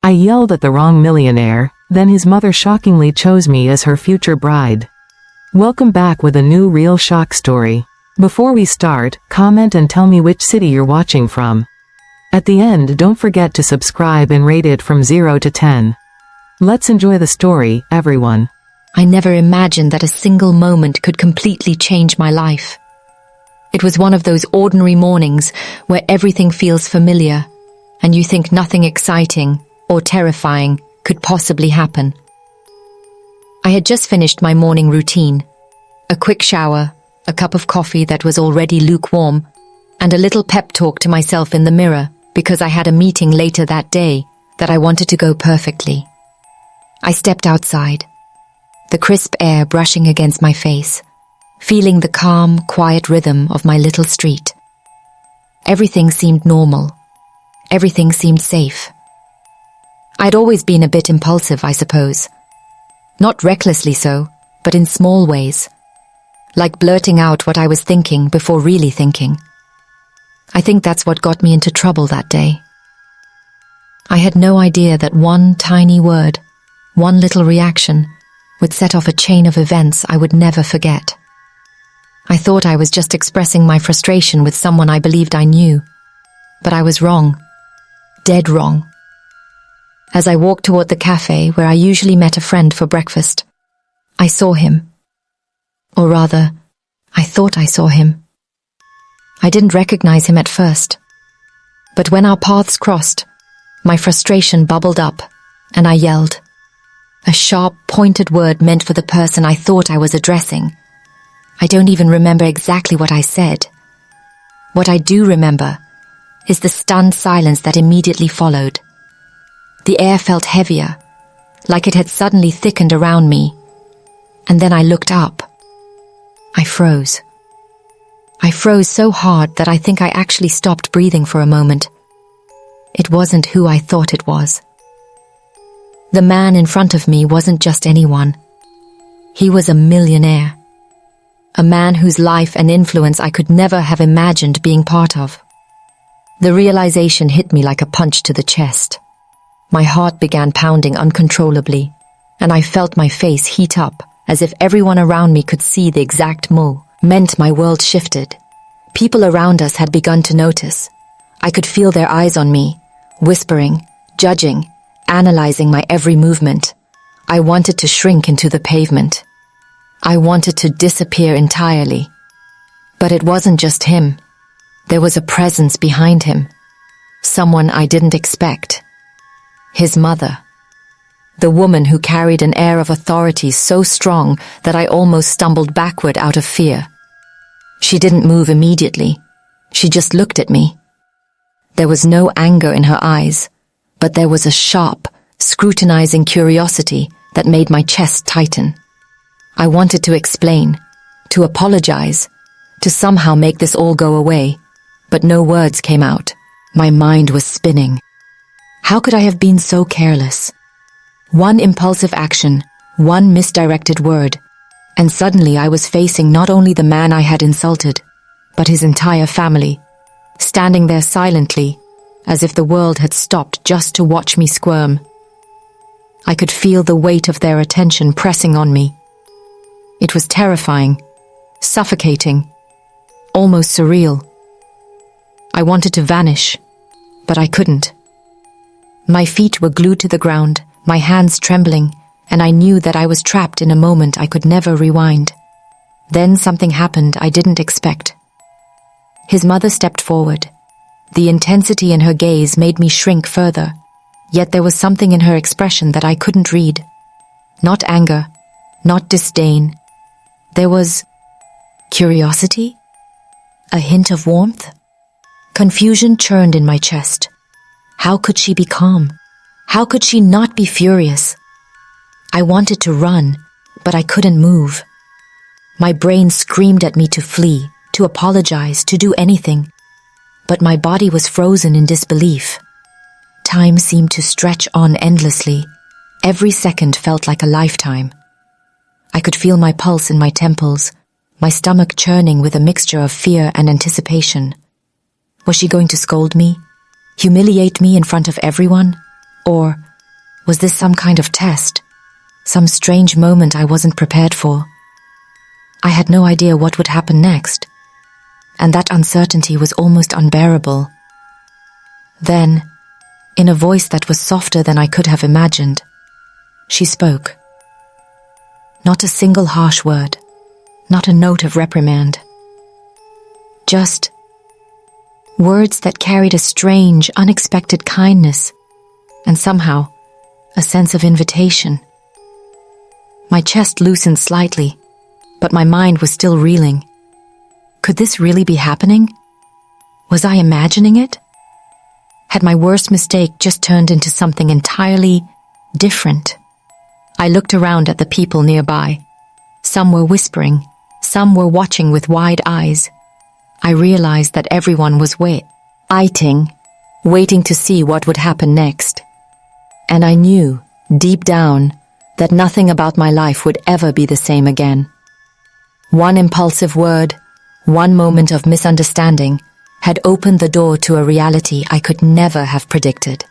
I yelled at the wrong millionaire, then his mother shockingly chose me as her future bride. Welcome back with a new real shock story. Before we start, comment and tell me which city you're watching from. At the end, don't forget to subscribe and rate it from 0 to 10. Let's enjoy the story, everyone. I never imagined that a single moment could completely change my life. It was one of those ordinary mornings where everything feels familiar, and you think nothing exciting or terrifying could possibly happen. I had just finished my morning routine. A quick shower, a cup of coffee that was already lukewarm, and a little pep talk to myself in the mirror because I had a meeting later that day that I wanted to go perfectly. I stepped outside, the crisp air brushing against my face, feeling the calm, quiet rhythm of my little street. Everything seemed normal. Everything seemed safe. I'd always been a bit impulsive, I suppose. Not recklessly so, but in small ways. Like blurting out what I was thinking before really thinking. I think that's what got me into trouble that day. I had no idea that one tiny word, one little reaction, would set off a chain of events I would never forget. I thought I was just expressing my frustration with someone I believed I knew. But I was wrong. Dead wrong. As I walked toward the cafe where I usually met a friend for breakfast, I saw him. Or rather, I thought I saw him. I didn't recognize him at first. But when our paths crossed, my frustration bubbled up, and I yelled. A sharp, pointed word meant for the person I thought I was addressing. I don't even remember exactly what I said. What I do remember is the stunned silence that immediately followed. The air felt heavier, like it had suddenly thickened around me. And then I looked up. I froze. I froze so hard that I think I actually stopped breathing for a moment. It wasn't who I thought it was. The man in front of me wasn't just anyone. He was a millionaire. A man whose life and influence I could never have imagined being part of. The realization hit me like a punch to the chest. My heart began pounding uncontrollably, and I felt my face heat up as if everyone around me could see the exact moment my world shifted. People around us had begun to notice. I could feel their eyes on me, whispering, judging, analyzing my every movement. I wanted to shrink into the pavement. I wanted to disappear entirely. But it wasn't just him. There was a presence behind him. Someone I didn't expect. His mother. The woman who carried an air of authority so strong that I almost stumbled backward out of fear. She didn't move immediately. She just looked at me. There was no anger in her eyes, but there was a sharp, scrutinizing curiosity that made my chest tighten. I wanted to explain, to apologize, to somehow make this all go away, but no words came out. My mind was spinning. How could I have been so careless? One impulsive action, one misdirected word, and suddenly I was facing not only the man I had insulted, but his entire family, standing there silently, as if the world had stopped just to watch me squirm. I could feel the weight of their attention pressing on me. It was terrifying, suffocating, almost surreal. I wanted to vanish, but I couldn't. My feet were glued to the ground, my hands trembling, and I knew that I was trapped in a moment I could never rewind. Then something happened I didn't expect. His mother stepped forward. The intensity in her gaze made me shrink further, yet there was something in her expression that I couldn't read. Not anger, not disdain. There was curiosity, a hint of warmth. Confusion churned in my chest. How could she be calm? How could she not be furious? I wanted to run, but I couldn't move. My brain screamed at me to flee, to apologize, to do anything. But my body was frozen in disbelief. Time seemed to stretch on endlessly. Every second felt like a lifetime. I could feel my pulse in my temples, my stomach churning with a mixture of fear and anticipation. Was she going to scold me? Humiliate me in front of everyone? Or Was this some kind of test? Some strange moment I wasn't prepared for? I had no idea what would happen next, and that uncertainty was almost unbearable. Then, in a voice that was softer than I could have imagined, she spoke. Not a single harsh word, not a note of reprimand. Just words that carried a strange, unexpected kindness, and somehow a sense of invitation. My chest loosened slightly, but my mind was still reeling. Could this really be happening? Was I imagining it? Had my worst mistake just turned into something entirely different? I looked around at the people nearby. Some were whispering, some were watching with wide eyes. I realized that everyone was waiting to see what would happen next. And I knew, deep down, that nothing about my life would ever be the same again. One impulsive word, one moment of misunderstanding, had opened the door to a reality I could never have predicted.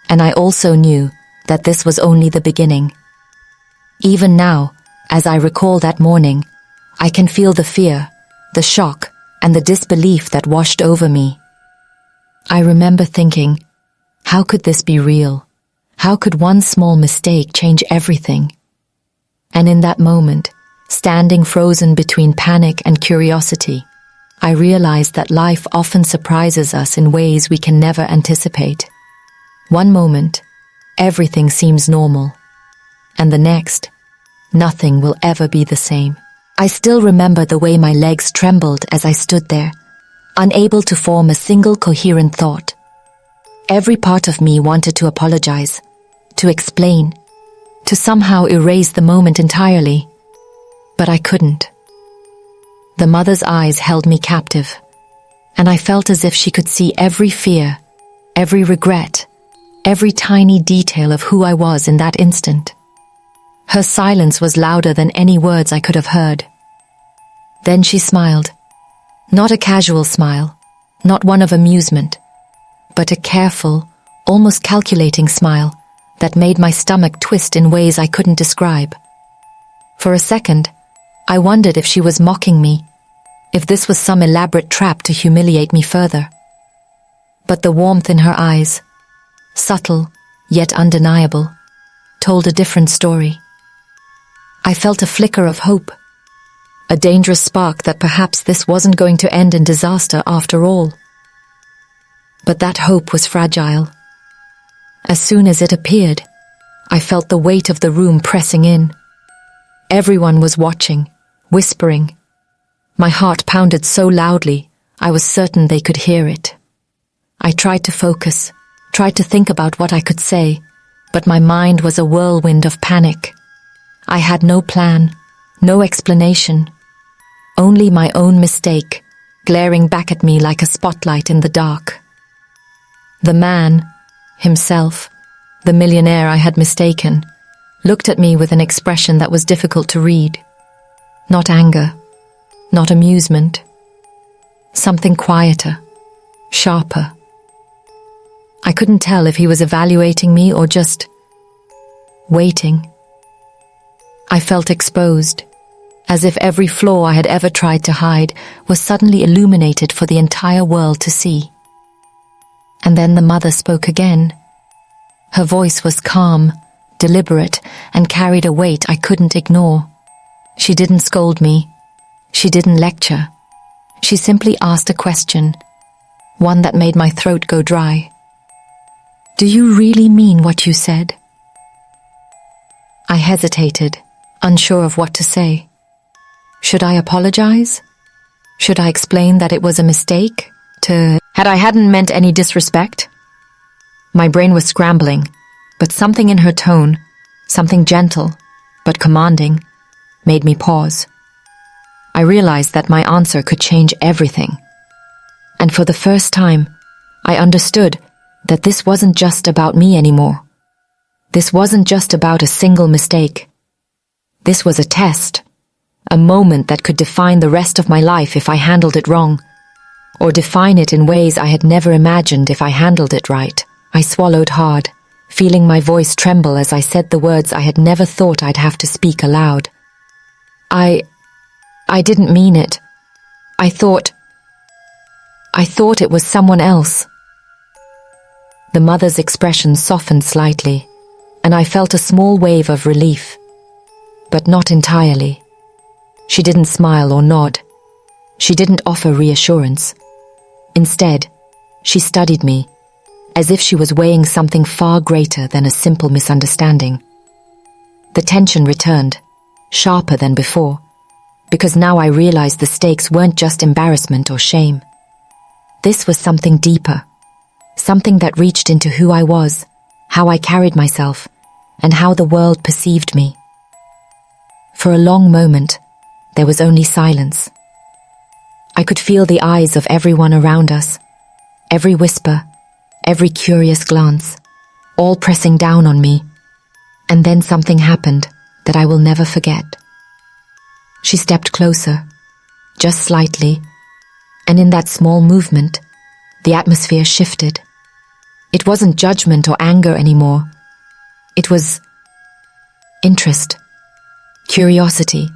And I also knew that this was only the beginning. Even now, as I recall that morning, I can feel the fear, the shock, and the disbelief that washed over me. I remember thinking, how could this be real? How could one small mistake change everything? And in that moment, standing frozen between panic and curiosity, I realized that life often surprises us in ways we can never anticipate. One moment, everything seems normal, and the next, nothing will ever be the same. I still remember the way my legs trembled as I stood there, unable to form a single coherent thought. Every part of me wanted to apologize, to explain, to somehow erase the moment entirely, but I couldn't. The mother's eyes held me captive, and I felt as if she could see every fear, every regret, every tiny detail of who I was in that instant. Her silence was louder than any words I could have heard. Then she smiled. Not a casual smile, not one of amusement, but a careful, almost calculating smile that made my stomach twist in ways I couldn't describe. For a second, I wondered if she was mocking me, if this was some elaborate trap to humiliate me further. But the warmth in her eyes, subtle yet undeniable, told a different story. I felt a flicker of hope, a dangerous spark that perhaps this wasn't going to end in disaster after all. But that hope was fragile. As soon as it appeared, I felt the weight of the room pressing in. Everyone was watching, whispering. My heart pounded so loudly, I was certain they could hear it. I tried to focus, tried to think about what I could say, but my mind was a whirlwind of panic. I had no plan, no explanation, only my own mistake, glaring back at me like a spotlight in the dark. The man, himself, the millionaire I had mistaken, looked at me with an expression that was difficult to read. Not anger, not amusement. Something quieter, sharper. I couldn't tell if he was evaluating me or just waiting. I felt exposed, as if every flaw I had ever tried to hide was suddenly illuminated for the entire world to see. And then the mother spoke again. Her voice was calm, deliberate, and carried a weight I couldn't ignore. She didn't scold me. She didn't lecture. She simply asked a question, one that made my throat go dry. "Do you really mean what you said?" I hesitated, unsure of what to say. Should I apologize? Should I explain that it was a mistake? I hadn't meant any disrespect? My brain was scrambling, but something in her tone, something gentle, but commanding, made me pause. I realized that my answer could change everything. And for the first time, I understood that this wasn't just about me anymore. This wasn't just about a single mistake. This was a test, a moment that could define the rest of my life if I handled it wrong, or define it in ways I had never imagined if I handled it right. I swallowed hard, feeling my voice tremble as I said the words I had never thought I'd have to speak aloud. I didn't mean it. I thought it was someone else. The mother's expression softened slightly, and I felt a small wave of relief, but not entirely. She didn't smile or nod. She didn't offer reassurance. Instead, she studied me, as if she was weighing something far greater than a simple misunderstanding. The tension returned, sharper than before, because now I realized the stakes weren't just embarrassment or shame. This was something deeper, something that reached into who I was, how I carried myself, and how the world perceived me. For a long moment, there was only silence. I could feel the eyes of everyone around us, every whisper, every curious glance, all pressing down on me. And then something happened that I will never forget. She stepped closer, just slightly, and in that small movement, the atmosphere shifted. It wasn't judgment or anger anymore. It was interest, curiosity,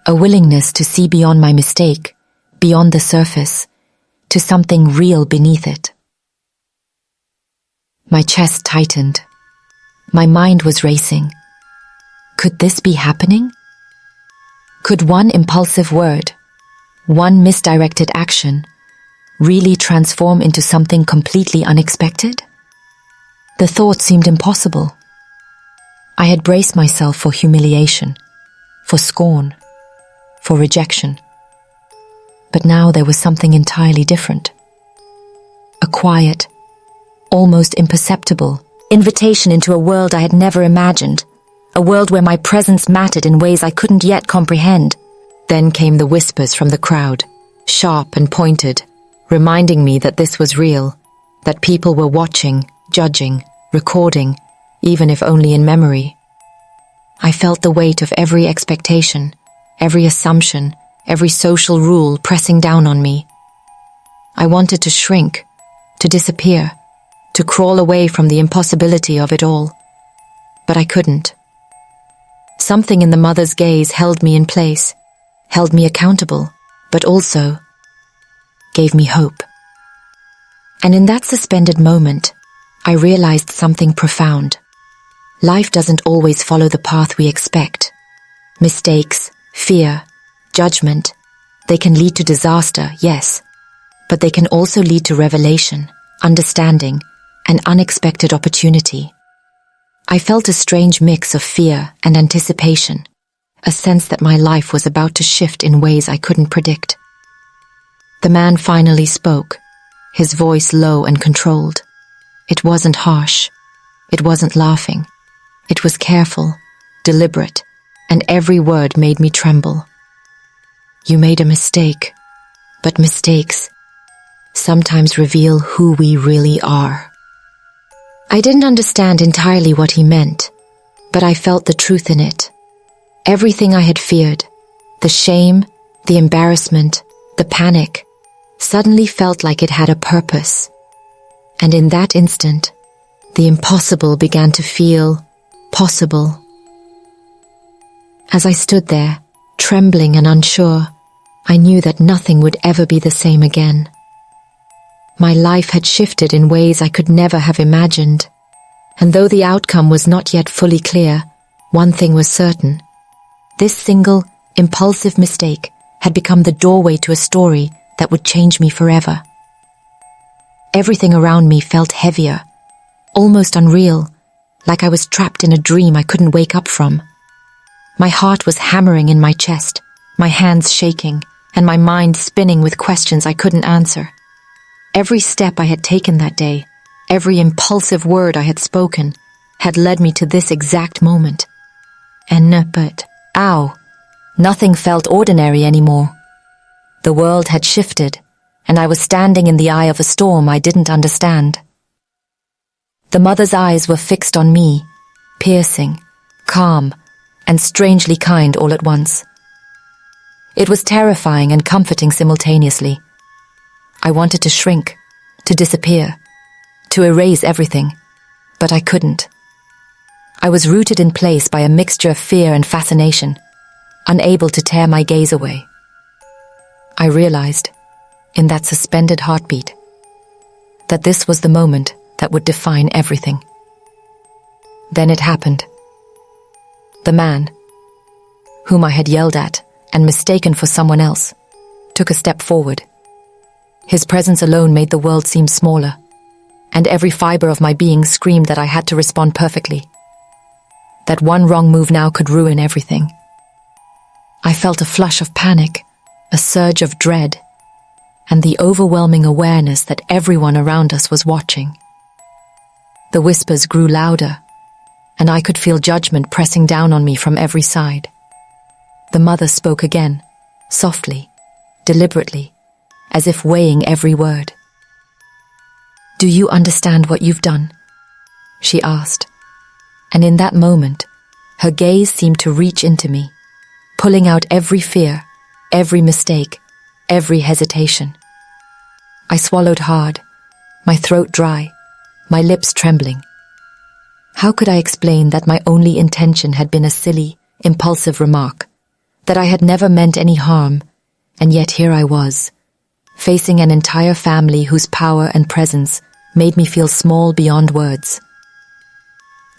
a willingness to see beyond my mistake, beyond the surface, to something real beneath it. My chest tightened. My mind was racing. Could this be happening? Could one impulsive word, one misdirected action, really transform into something completely unexpected? The thought seemed impossible. I had braced myself for humiliation, for scorn, for rejection. But now there was something entirely different. A quiet, almost imperceptible invitation into a world I had never imagined, a world where my presence mattered in ways I couldn't yet comprehend. Then came the whispers from the crowd, sharp and pointed, reminding me that this was real, that people were watching, judging, recording, even if only in memory. I felt the weight of every expectation, every assumption, every social rule pressing down on me. I wanted to shrink, to disappear, to crawl away from the impossibility of it all. But I couldn't. Something in the mother's gaze held me in place, held me accountable, but also gave me hope. And in that suspended moment, I realized something profound. Life doesn't always follow the path we expect. Mistakes, fear, judgment, they can lead to disaster, yes, but they can also lead to revelation, understanding, and unexpected opportunity. I felt a strange mix of fear and anticipation, a sense that my life was about to shift in ways I couldn't predict. The man finally spoke, his voice low and controlled. It wasn't harsh. It wasn't laughing. It was careful, deliberate, and every word made me tremble. You made a mistake, but mistakes sometimes reveal who we really are. I didn't understand entirely what he meant, but I felt the truth in it. Everything I had feared, the shame, the embarrassment, the panic, suddenly felt like it had a purpose. And in that instant, the impossible began to feel possible. As I stood there, trembling and unsure, I knew that nothing would ever be the same again. My life had shifted in ways I could never have imagined, and though the outcome was not yet fully clear, one thing was certain. This single, impulsive mistake had become the doorway to a story that would change me forever. Everything around me felt heavier, almost unreal, like I was trapped in a dream I couldn't wake up from. My heart was hammering in my chest, my hands shaking, and my mind spinning with questions I couldn't answer. Every step I had taken that day, every impulsive word I had spoken, had led me to this exact moment. But, nothing felt ordinary anymore. The world had shifted, and I was standing in the eye of a storm I didn't understand. The mother's eyes were fixed on me, piercing, calm, and strangely kind all at once. It was terrifying and comforting simultaneously. I wanted to shrink, to disappear, to erase everything, but I couldn't. I was rooted in place by a mixture of fear and fascination, unable to tear my gaze away. I realized, in that suspended heartbeat, that this was the moment that would define everything. Then it happened. The man, whom I had yelled at and mistaken for someone else, took a step forward. His presence alone made the world seem smaller, and every fiber of my being screamed that I had to respond perfectly. That one wrong move now could ruin everything. I felt a flush of panic, a surge of dread, and the overwhelming awareness that everyone around us was watching. The whispers grew louder, and I could feel judgment pressing down on me from every side. The mother spoke again, softly, deliberately, as if weighing every word. "Do you understand what you've done?" she asked, and in that moment, her gaze seemed to reach into me, pulling out every fear, every mistake, every hesitation. I swallowed hard, my throat dry, my lips trembling. How could I explain that my only intention had been a silly, impulsive remark, that I had never meant any harm, and yet here I was, facing an entire family whose power and presence made me feel small beyond words.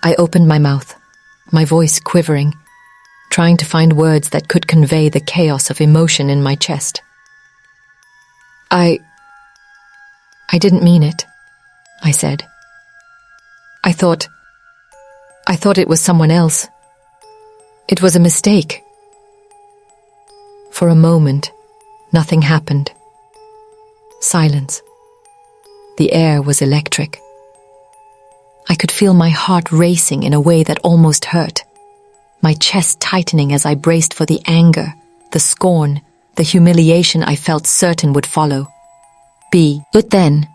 I opened my mouth, my voice quivering, trying to find words that could convey the chaos of emotion in my chest. I didn't mean it, I said. I thought it was someone else. It was a mistake. For a moment, nothing happened. Silence. The air was electric. I could feel my heart racing in a way that almost hurt, my chest tightening as I braced for the anger, the scorn, the humiliation I felt certain would follow. But then,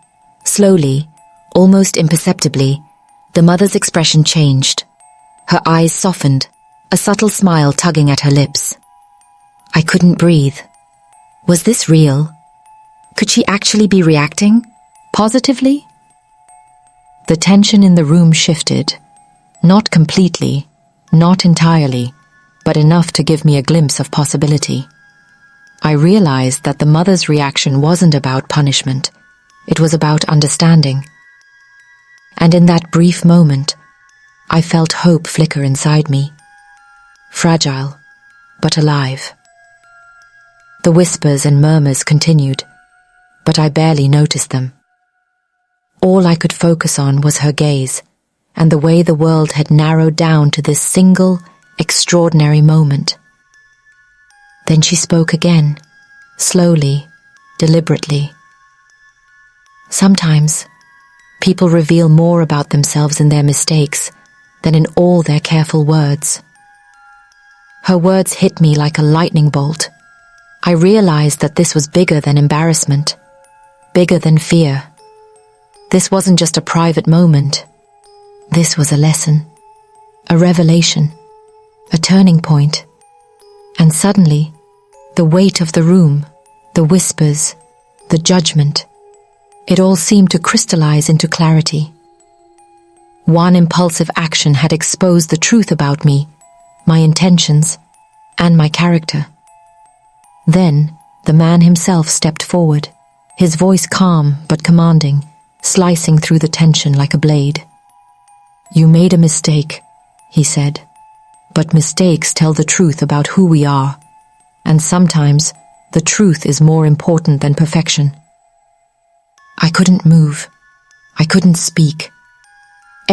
slowly, almost imperceptibly, the mother's expression changed. Her eyes softened, a subtle smile tugging at her lips. I couldn't breathe. Was this real? Could she actually be reacting? Positively? The tension in the room shifted. Not completely, not entirely, but enough to give me a glimpse of possibility. I realized that the mother's reaction wasn't about punishment. It was about understanding. And in that brief moment, I felt hope flicker inside me. Fragile, but alive. The whispers and murmurs continued, but I barely noticed them. All I could focus on was her gaze, and the way the world had narrowed down to this single, extraordinary moment. Then she spoke again, slowly, deliberately. Sometimes, people reveal more about themselves in their mistakes than in all their careful words. Her words hit me like a lightning bolt. I realized that this was bigger than embarrassment, bigger than fear. This wasn't just a private moment. This was a lesson, a revelation, a turning point. And suddenly, the weight of the room, the whispers, the judgment, it all seemed to crystallize into clarity. One impulsive action had exposed the truth about me, my intentions, and my character. Then, the man himself stepped forward, his voice calm but commanding, slicing through the tension like a blade. "You made a mistake," he said, "but mistakes tell the truth about who we are, and sometimes the truth is more important than perfection." I couldn't move. I couldn't speak.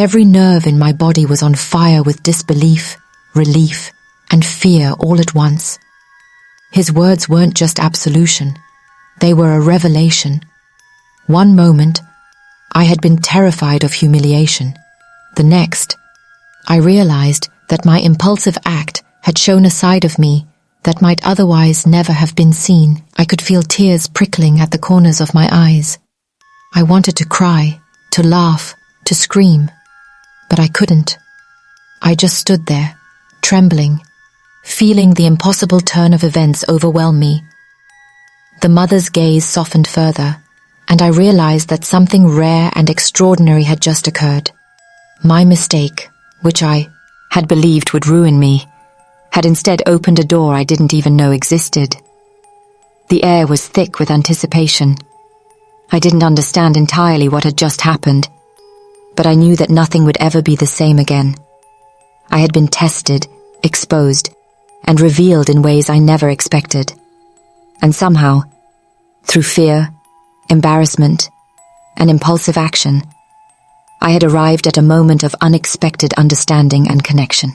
Every nerve in my body was on fire with disbelief, relief, and fear all at once. His words weren't just absolution. They were a revelation. One moment, I had been terrified of humiliation. The next, I realized that my impulsive act had shown a side of me that might otherwise never have been seen. I could feel tears prickling at the corners of my eyes. I wanted to cry, to laugh, to scream, but I couldn't. I just stood there, trembling, feeling the impossible turn of events overwhelm me. The mother's gaze softened further, and I realized that something rare and extraordinary had just occurred. My mistake, which I had believed would ruin me, had instead opened a door I didn't even know existed. The air was thick with anticipation. I didn't understand entirely what had just happened, but I knew that nothing would ever be the same again. I had been tested, exposed, and revealed in ways I never expected. And somehow, through fear, embarrassment, and impulsive action, I had arrived at a moment of unexpected understanding and connection.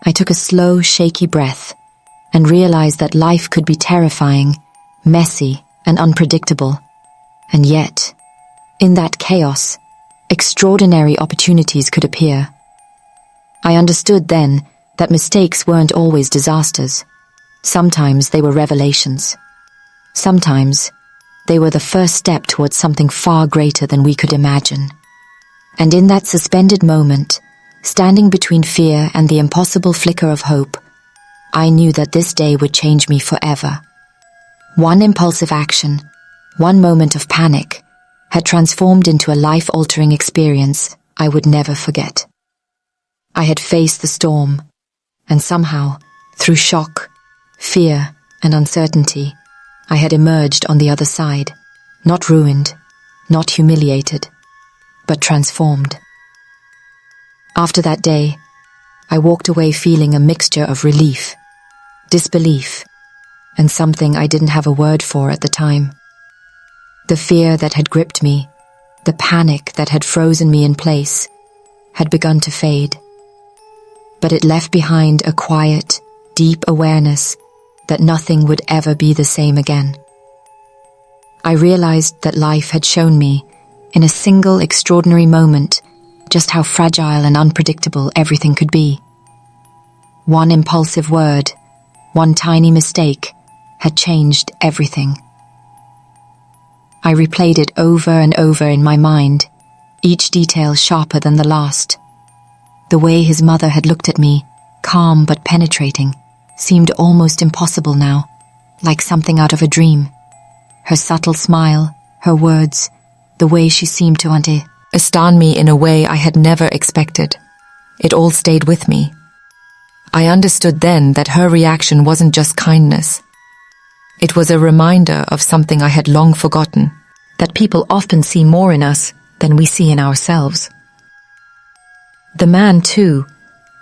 I took a slow, shaky breath and realized that life could be terrifying, messy, and unpredictable. And yet, in that chaos, extraordinary opportunities could appear. I understood then that mistakes weren't always disasters. Sometimes they were revelations. Sometimes they were the first step towards something far greater than we could imagine. And in that suspended moment, standing between fear and the impossible flicker of hope, I knew that this day would change me forever. One impulsive action, one moment of panic, had transformed into a life-altering experience I would never forget. I had faced the storm, and somehow, through shock, fear, and uncertainty, I had emerged on the other side, not ruined, not humiliated, but transformed. After that day, I walked away feeling a mixture of relief, disbelief, and something I didn't have a word for at the time. The fear that had gripped me, the panic that had frozen me in place, had begun to fade. But it left behind a quiet, deep awareness that nothing would ever be the same again. I realized that life had shown me, in a single extraordinary moment, just how fragile and unpredictable everything could be. One impulsive word, one tiny mistake, had changed everything. I replayed it over and over in my mind, each detail sharper than the last. The way his mother had looked at me, calm but penetrating, seemed almost impossible now, like something out of a dream. Her subtle smile, her words, the way she seemed to understand me in a way I had never expected. It all stayed with me. I understood then that her reaction wasn't just kindness. It was a reminder of something I had long forgotten, that people often see more in us than we see in ourselves. The man, too,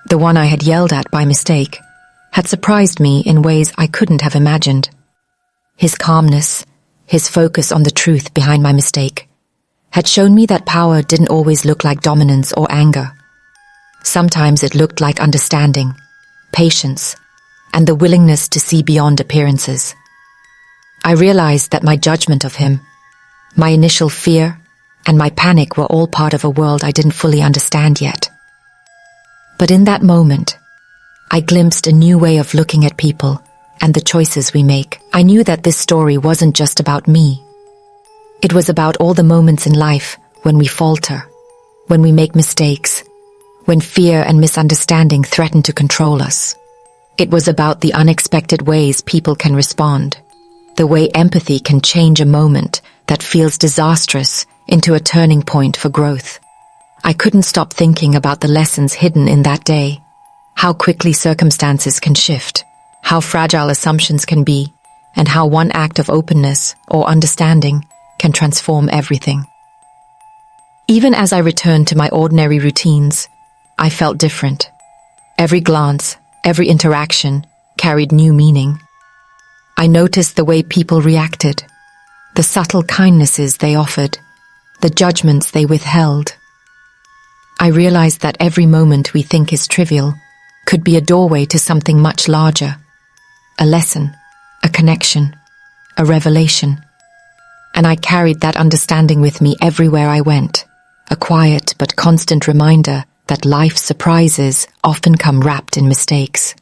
the one I had yelled at by mistake, had surprised me in ways I couldn't have imagined. His calmness, his focus on the truth behind my mistake, had shown me that power didn't always look like dominance or anger. Sometimes it looked like understanding, patience, and the willingness to see beyond appearances. I realized that my judgment of him, my initial fear, and my panic were all part of a world I didn't fully understand yet. But in that moment, I glimpsed a new way of looking at people and the choices we make. I knew that this story wasn't just about me. It was about all the moments in life when we falter, when we make mistakes, when fear and misunderstanding threaten to control us. It was about the unexpected ways people can respond, the way empathy can change a moment that feels disastrous into a turning point for growth. I couldn't stop thinking about the lessons hidden in that day, how quickly circumstances can shift, how fragile assumptions can be, and how one act of openness or understanding can transform everything. Even as I returned to my ordinary routines, I felt different. Every glance, every interaction carried new meaning. I noticed the way people reacted, the subtle kindnesses they offered, the judgments they withheld. I realized that every moment we think is trivial could be a doorway to something much larger, a lesson, a connection, a revelation. And I carried that understanding with me everywhere I went, a quiet but constant reminder that life's surprises often come wrapped in mistakes.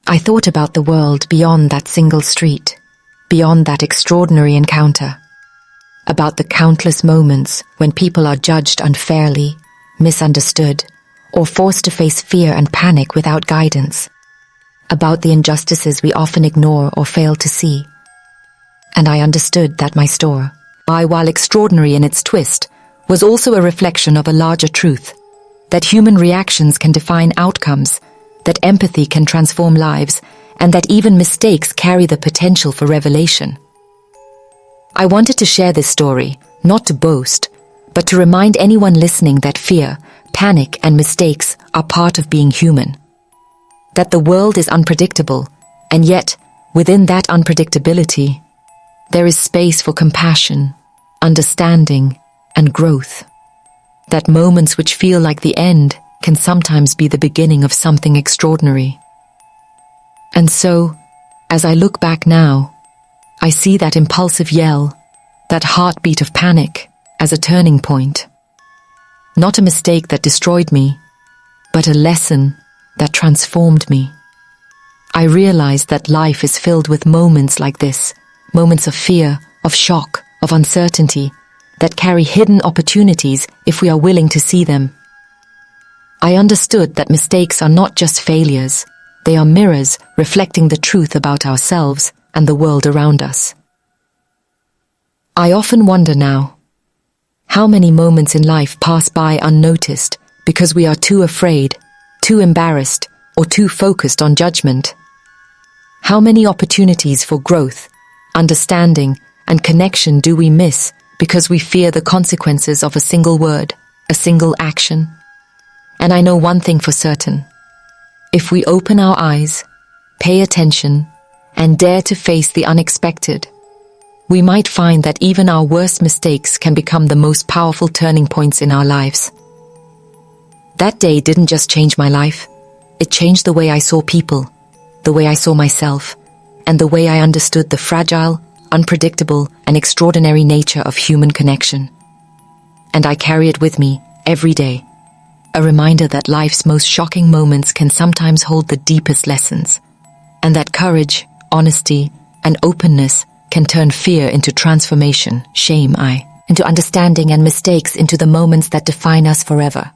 I thought about the world beyond that single street, beyond that extraordinary encounter, about the countless moments when people are judged unfairly, misunderstood, or forced to face fear and panic without guidance, about the injustices we often ignore or fail to see. And I understood that my story, while extraordinary in its twist, was also a reflection of a larger truth, that human reactions can define outcomes, that empathy can transform lives, and that even mistakes carry the potential for revelation. I wanted to share this story, not to boast, but to remind anyone listening that fear, panic, and mistakes are part of being human. That the world is unpredictable, and yet, within that unpredictability, there is space for compassion, understanding, and growth. That moments which feel like the end can sometimes be the beginning of something extraordinary. And so, as I look back now, I see that impulsive yell, that heartbeat of panic, as a turning point. Not a mistake that destroyed me, but a lesson that transformed me. I realized that life is filled with moments like this, moments of fear, of shock, of uncertainty, that carry hidden opportunities if we are willing to see them. I understood that mistakes are not just failures, they are mirrors reflecting the truth about ourselves and the world around us. I often wonder now, how many moments in life pass by unnoticed because we are too afraid, too embarrassed, or too focused on judgment? How many opportunities for growth, understanding, and connection do we miss because we fear the consequences of a single word, a single action? And I know one thing for certain. If we open our eyes, pay attention, and dare to face the unexpected, we might find that even our worst mistakes can become the most powerful turning points in our lives. That day didn't just change my life, it changed the way I saw people, the way I saw myself, and the way I understood the fragile, unpredictable, and extraordinary nature of human connection. And I carry it with me every day, a reminder that life's most shocking moments can sometimes hold the deepest lessons, and that courage, honesty, and openness can turn fear into transformation, shame into understanding, and mistakes into the moments that define us forever.